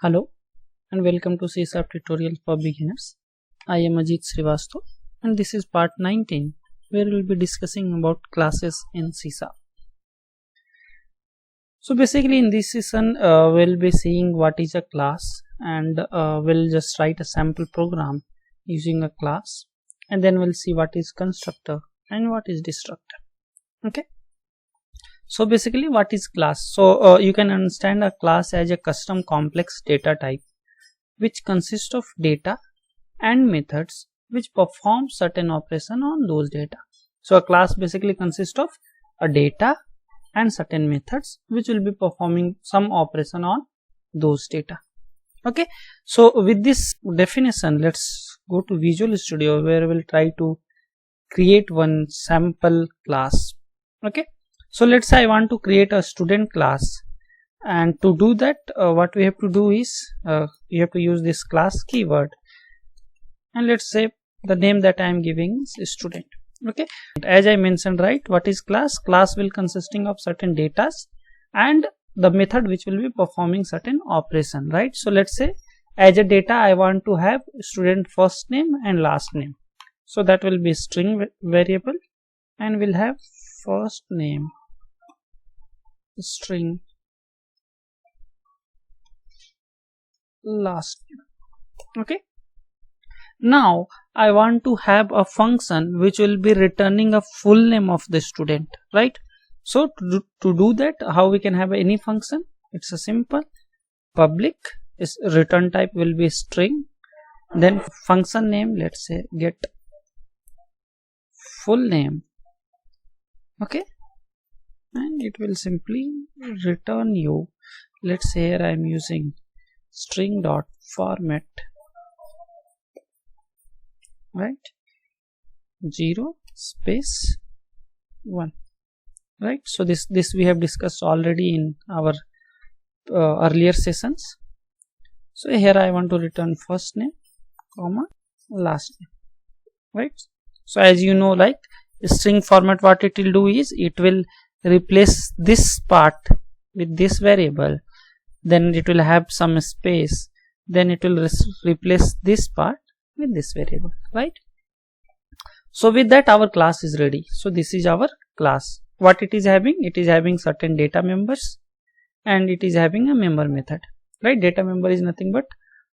Hello and welcome to C# tutorial for beginners. I am Ajit Srivastava and this is part 19 where we will be discussing about classes in C#. So basically in this session we'll be seeing what is a class and we'll just write a sample program using a class, and then we'll see what is constructor and what is destructor. Okay. So basically what is class? So you can understand a class as a custom complex data type which consists of data and methods which perform certain operation on those data. So a class basically consists of a data and certain methods which will be performing some operation on those data. Okay. So with this definition, let's go to Visual Studio where we'll try to create one sample class. Okay. So let's say I want to create a student class, and to do that what we have to do is you have to use this class keyword, and let's say the name that I am giving is student. Okay. As I mentioned, right, what is class? Class will consisting of certain data and the method which will be performing certain operation, right? So let's say as a data I want to have student first name and last name, so that will be string variable and we'll have first name string last name. Okay. Now I want to have a function which will be returning a full name of the student, right? So to do that, how we can have any function? It's a simple public is return type will be string, then function name, let's say get full name. Okay. And it will simply return you, let's say here I am using string dot format, right, 0 space 1, right? So this we have discussed already in our earlier sessions. So here I want to return first name comma last name, right? So as you know, like string format, what it will do is it will replace this part with this variable, then it will have some space, then it will replace this part with this variable, right? So with that our class is ready. So this is our class. What it is having? It is having certain data members and it is having a member method, right? Data member is nothing but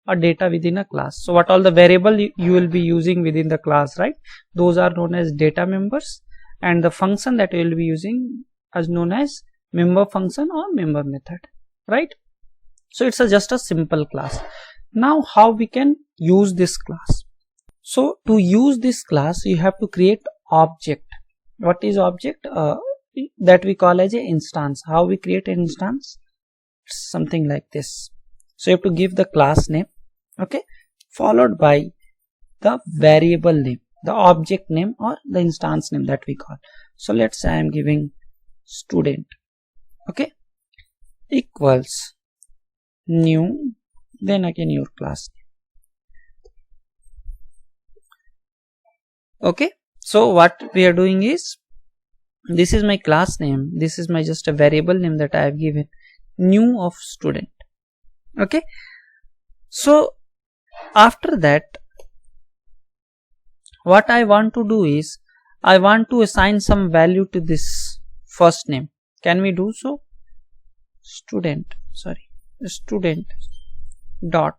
a data within a class. So what all the variable you will be using within the class, right? Those are known as data members, and the function that you will be using as known as member function or member method, right? So it's just a simple class. Now how we can use this class? So to use this class you have to create object. What is object? That we call as a instance. How we create an instance? It's something like this. So you have to give the class name, okay, followed by the variable name, the object name or the instance name that we call. So let's say I am giving student, okay, equals new, then again your class name. Okay. So what we are doing is, this is my class name, this is my just a variable name that I have given, new of student. Okay. So after that what I want to do is I want to assign some value to this first name. Can we do so? Student dot,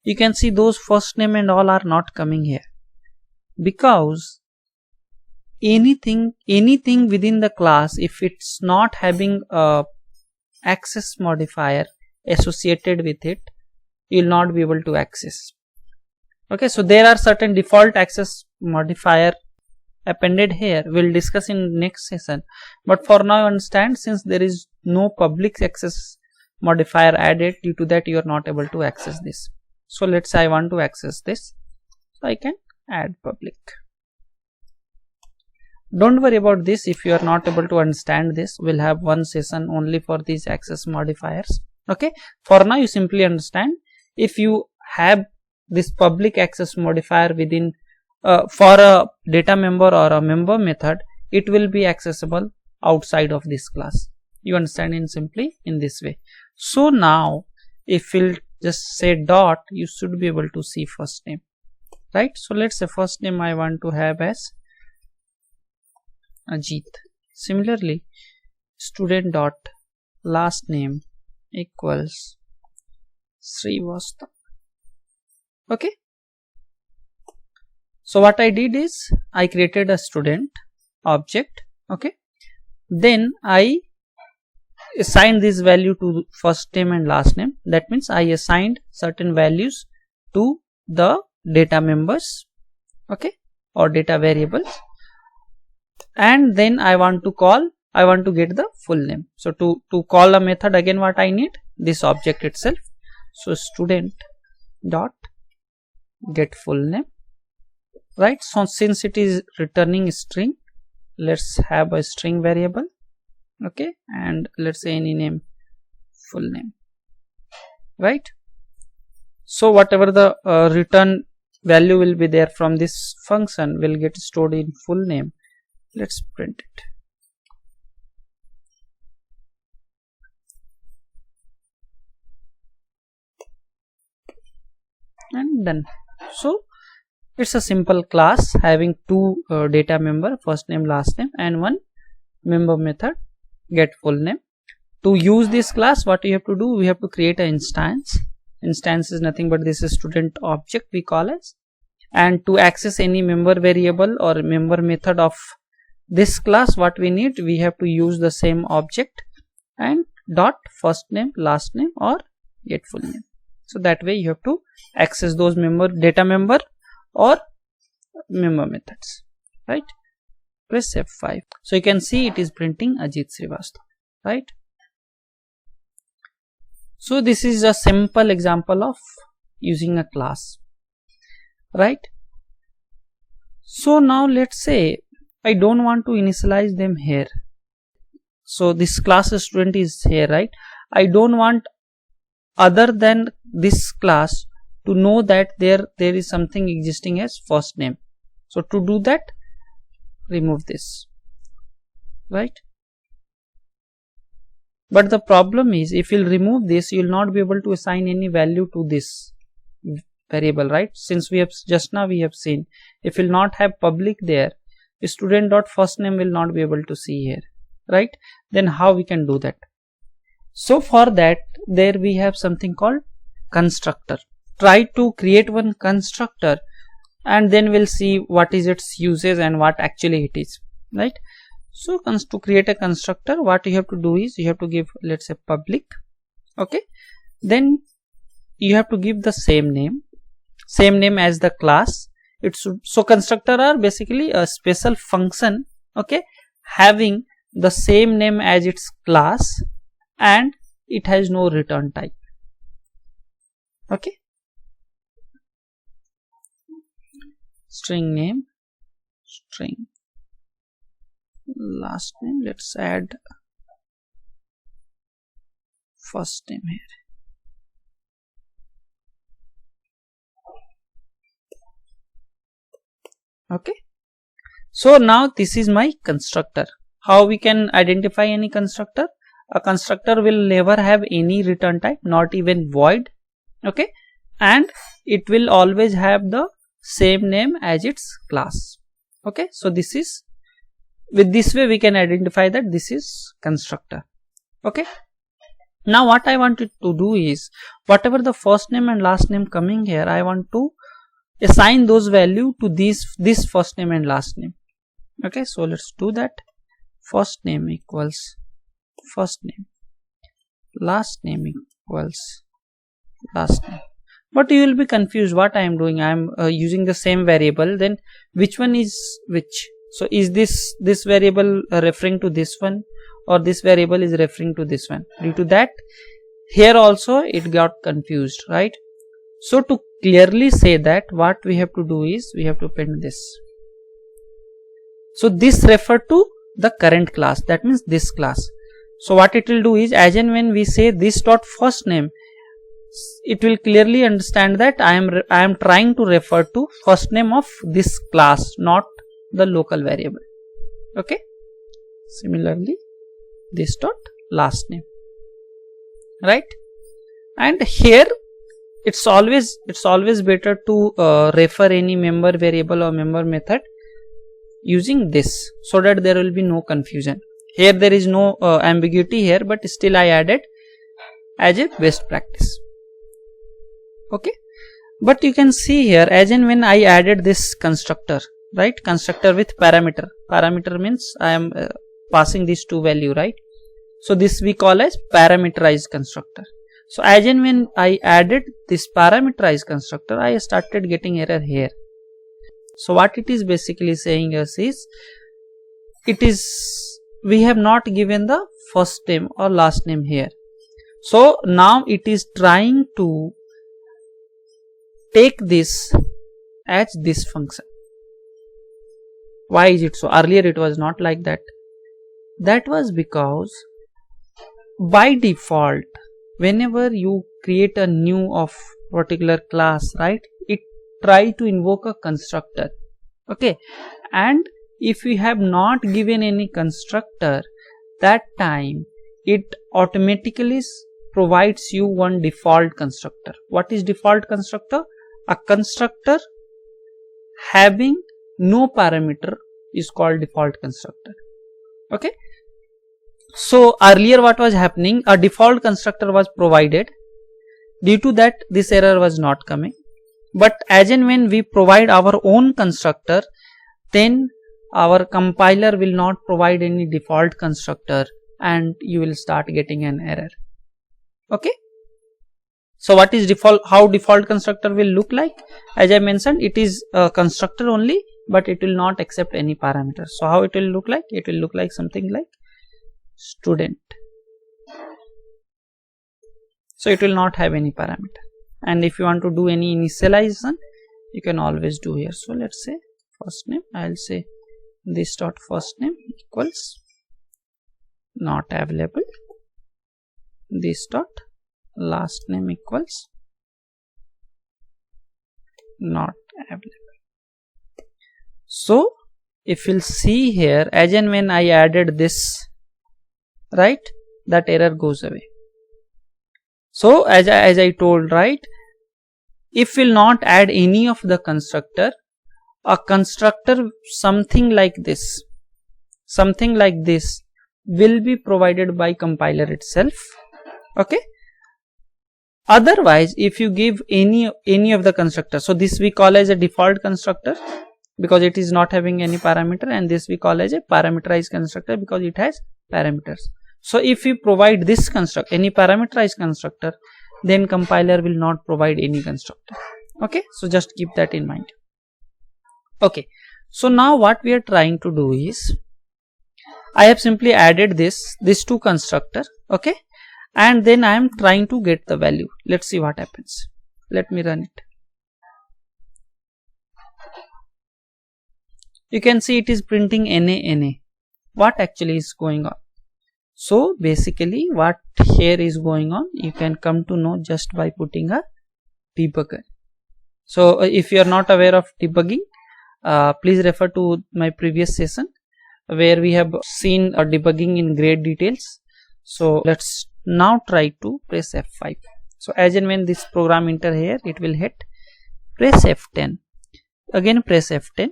you can see those first name and all are not coming here because anything within the class, if it's not having a access modifier associated with it, you will not be able to access. Okay. So there are certain default access modifier appended here, we'll discuss in next session, but for now understand, since there is no public access modifier added, due to that you are not able to access this. So let's say I want to access this, so I can add public. Don't worry about this if you are not able to understand this, we'll have one session only for these access modifiers. Okay. For now you simply understand, if you have this public access modifier within for a data member or a member method, it will be accessible outside of this class. You understand in simply in this way. So now if we'll just say dot, you should be able to see first name, right? So let's say first name I want to have as Ajit. Similarly, student dot last name equals Srivastava. Okay. So what I did is I created a student object. Okay. Then I assigned this value to first name and last name. That means I assigned certain values to the data members, okay, or data variables, and then I want to get the full name. So to call a method, again what I need, this object itself. So student dot get full name, right? So since it is returning string, let's have a string variable, okay, and let's say any name, full name, right? So whatever the return value will be there from this function will get stored in full name. Let's print it. And done. So it's a simple class having two data member, first name, last name, and one member method get full name. To use this class, what you have to do, we have to create an instance. Instance is nothing but this is student object we call as, and to access any member variable or member method of this class, what we need, we have to use the same object and dot first name, last name, or get full name. So that way you have to access those data member or member methods, right? Press F5. So you can see it is printing Ajit Srivastava, right? So this is a simple example of using a class, right? So now let's say I don't want to initialize them here. So this class student is here, right? I don't want other than this class to know that there is something existing as first name. So to do that, remove this, right? But the problem is, if you'll remove this, you will not be able to assign any value to this variable, right? Since we have just now we have seen, if you'll not have public there, student dot first name will not be able to see here, right? Then how we can do that? So for that, there we have something called constructor. Try to create one constructor and then we'll see what is its uses and what actually it is, right? So to create a constructor, what you have to do is you have to give, let's say, public, okay, then you have to give the same name as the class. It should, so constructor are basically a special function, okay, having the same name as its class and it has no return type, okay. String name, string last name, let's add first name here, okay. So now this is my constructor. How we can identify any constructor? A constructor will never have any return type, not even void, okay, and it will always have the same name as its class, okay. So this is, with this way we can identify that this is constructor, okay. Now what I wanted to do is, whatever the first name and last name coming here, I want to assign those value to this first name and last name, okay. So let's do that. First name equals first name, last name equals last name. But you will be confused what I am doing. I am using the same variable, then which one is which? So is this variable referring to this one, or this variable is referring to this one? Due to that, here also it got confused, right? So to clearly say that, what we have to do is we have to print this. So this refer to the current class, that means this class. So what it will do is, as and when we say this dot first name, it will clearly understand that I am trying to refer to first name of this class, not the local variable, okay. Similarly, this dot last name, right? And here it's always better to refer any member variable or member method using this, so that there will be no confusion. Here there is no ambiguity here, but still I added as a best practice. Okay, but you can see here, as and when I added this constructor, right, constructor with parameter means I am passing these two value, right. So this we call as parameterized constructor. So as and when I added this parameterized constructor, I started getting error here. So what it is basically saying us is, we have not given the first name or last name here. So now it is trying to take this as this function. Why is it so? Earlier it was not like that. That was because by default, whenever you create a new of particular class, right, it try to invoke a constructor. Okay, and if you have not given any constructor, that time it automatically provides you one default constructor. What is default constructor? A constructor having no parameter is called default constructor. Okay, so earlier what was happening, a default constructor was provided, due to that this error was not coming. But as and when we provide our own constructor, then our compiler will not provide any default constructor and you will start getting an error. Okay, so what is default, how default constructor will look like? As I mentioned, it is a constructor only, but it will not accept any parameters. So how it will look like? It will look like something like student. So it will not have any parameter, and if you want to do any initialization, you can always do here. So let's say first name, I'll say this dot first name equals not available, this dot last name equals not available. So if you'll see here, as and when I added this, right, that error goes away. So as I told, right, if we'll not add any of the constructor, a constructor something like this will be provided by compiler itself. Okay, otherwise if you give any of the constructor, so this we call as a default constructor because it is not having any parameter, and this we call as a parameterized constructor because it has parameters. So if we provide this constructor, any parameterized constructor, then compiler will not provide any constructor. Okay, so just keep that in mind. Okay, so now what we are trying to do is, I have simply added these two constructor. Okay, and then I am trying to get the value. Let's see what happens. Let me run it. You can see it is printing NA. What actually is going on? So basically what here is going on, you can come to know just by putting a debugger. So if you are not aware of debugging, please refer to my previous session where we have seen debugging in great details. So let's now try to press F5. So as and when this program enter here, it will hit, press F10, again press F10.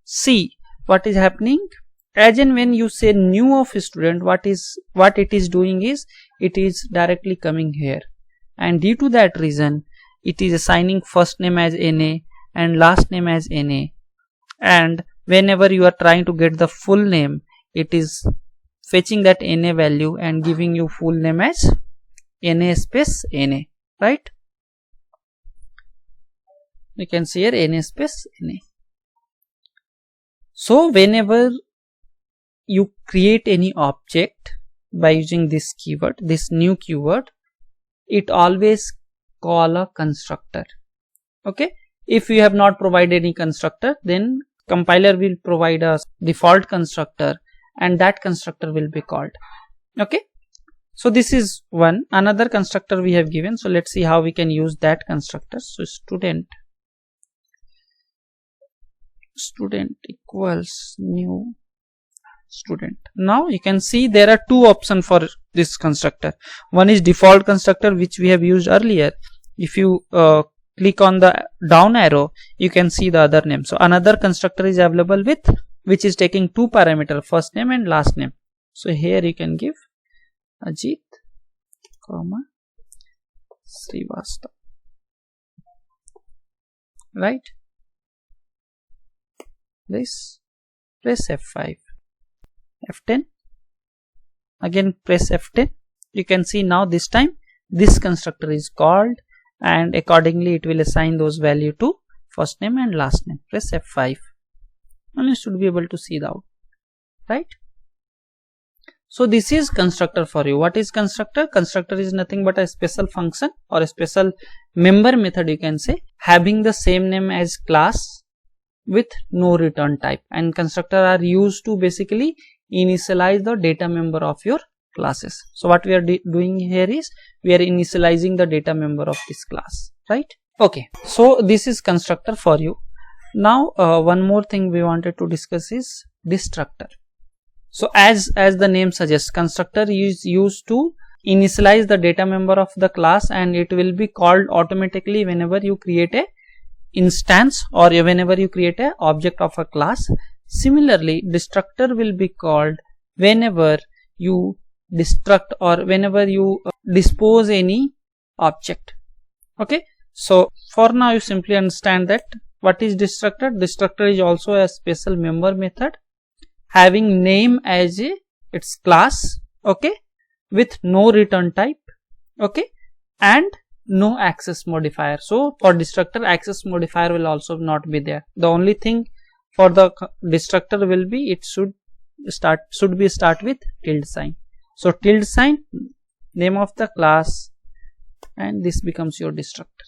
See what is happening. As and when you say new of student, what it is doing is, it is directly coming here, and due to that reason it is assigning first name as NA and last name as NA, and whenever you are trying to get the full name, it is fetching that NA value and giving you full name as NA space NA, right? You can see here NA space NA. So whenever you create any object by using this keyword, this new keyword, it always call a constructor. Okay, if you have not provided any constructor, then compiler will provide a default constructor and that constructor will be called. Okay, so this is one. Another constructor we have given, so let's see how we can use that constructor. So student equals new student. Now you can see there are two options for this constructor. One is default constructor, which we have used earlier. if you click on the down arrow, you can see the other name. So another constructor is available with which is taking two parameters, first name and last name. So here you can give Ajit, Srivastava, right? This, press F5, F10, again press F10. You can see now this time this constructor is called, and accordingly it will assign those value to first name and last name. Press F5 and you should be able to see the out, right? So this is constructor for you. What is constructor? Constructor is nothing but a special function or a special member method, you can say, having the same name as class with no return type, and constructor are used to basically initialize the data member of your classes. So what we are doing here is we are initializing the data member of this class, right? Okay, so this is constructor for you. Now one more thing we wanted to discuss is destructor. So as the name suggests, constructor is used to initialize the data member of the class, and it will be called automatically whenever you create a instance or whenever you create a object of a class. Similarly, destructor will be called whenever you destruct or whenever you dispose any object. Okay, so for now you simply understand that what is destructor. Destructor is also a special member method having name as its class, okay, with no return type, okay, and no access modifier. So for destructor, access modifier will also not be there. The only thing for the destructor will be it should start with tilde sign. So tilde sign, name of the class, and this becomes your destructor.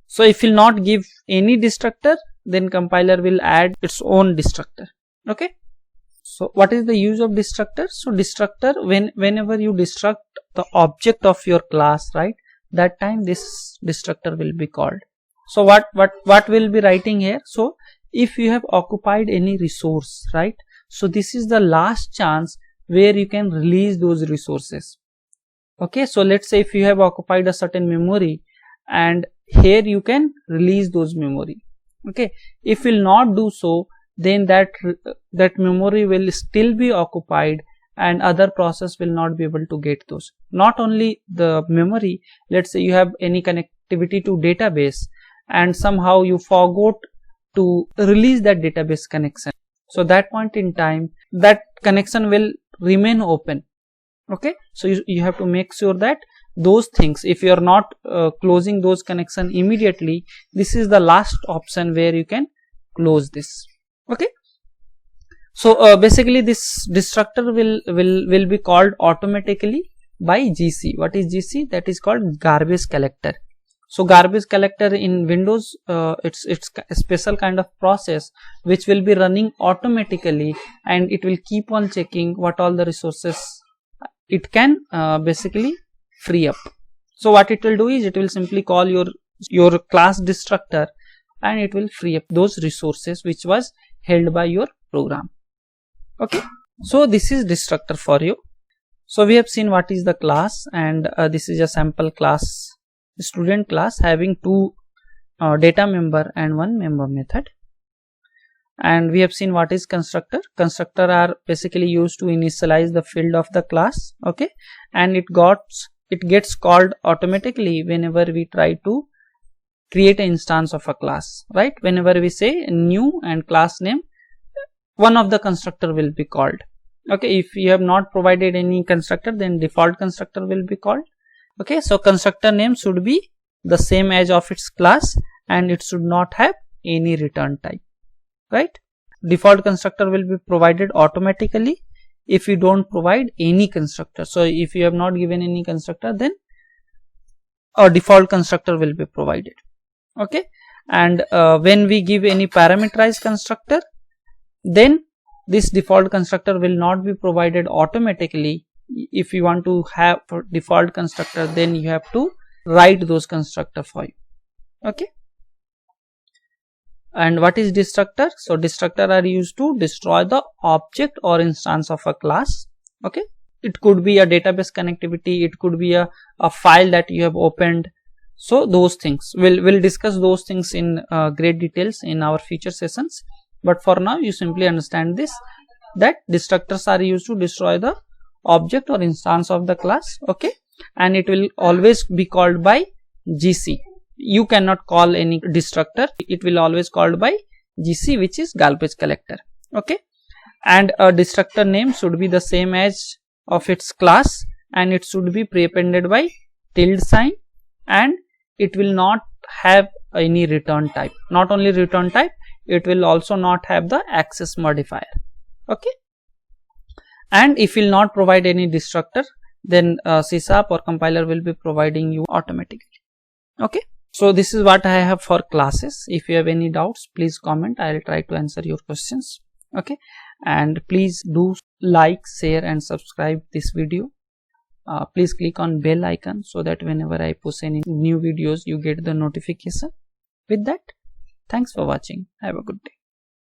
So if you will not give any destructor, then compiler will add its own destructor. Okay. So what is the use of destructor? So destructor, whenever you destruct the object of your class, right, that time this destructor will be called. So what will be writing here? So if you have occupied any resource, right, so this is the last chance where you can release those resources. Okay, so let's say if you have occupied a certain memory, and here you can release those memory. Okay, if you will not do so, then that memory will still be occupied and other process will not be able to get those. Not only the memory, let's say you have any connectivity to database and somehow you forgot to release that database connection. So that point in time, that connection will remain open. Okay, so you have to make sure that those things, if you are not closing those connection immediately, this is the last option where you can close this. Okay, so basically this destructor will be called automatically by GC. What is GC? That is called garbage collector. So garbage collector in Windows, it's a special kind of process which will be running automatically, and it will keep on checking what all the resources it can basically free up. So what it will do is it will simply call your class destructor, and it will free up those resources which was held by your program. Okay, so this is destructor for you. So we have seen what is the class, and this is a sample class, student class having two data member and one member method. And we have seen what is constructor. Constructor are basically used to initialize the field of the class. Okay, and it gets called automatically whenever we try to create an instance of a class, right? Whenever we say new and class name, one of the constructor will be called. Okay, if you have not provided any constructor, then default constructor will be called. Okay, so constructor name should be the same as of its class, and it should not have any return type, right? Default constructor will be provided automatically if you don't provide any constructor. So if you have not given any constructor, then a default constructor will be provided. Okay, and when we give any parameterized constructor, then this default constructor will not be provided automatically. If you want to have default constructor, then you have to write those constructor for you. Okay, and what is destructor? So destructor are used to destroy the object or instance of a class. Okay, it could be a database connectivity, it could be a file that you have opened. So those things we'll discuss those things in great details in our future sessions, but for now you simply understand this, that destructors are used to destroy the object or instance of the class, okay, and it will always be called by GC. You cannot call any destructor, it will always called by GC, which is garbage collector, okay. And a destructor name should be the same as of its class, and it should be pre-appended by tilde sign, and it will not have any return type. Not only return type, it will also not have the access modifier, okay. And if will not provide any destructor, then C# or compiler will be providing you automatically, okay. So this is what I have for classes. If you have any doubts, please comment, I will try to answer your questions, okay. And please do like, share and subscribe this video. Please click on bell icon so that whenever I post any new videos you get the notification. With that, thanks for watching. Have a good day.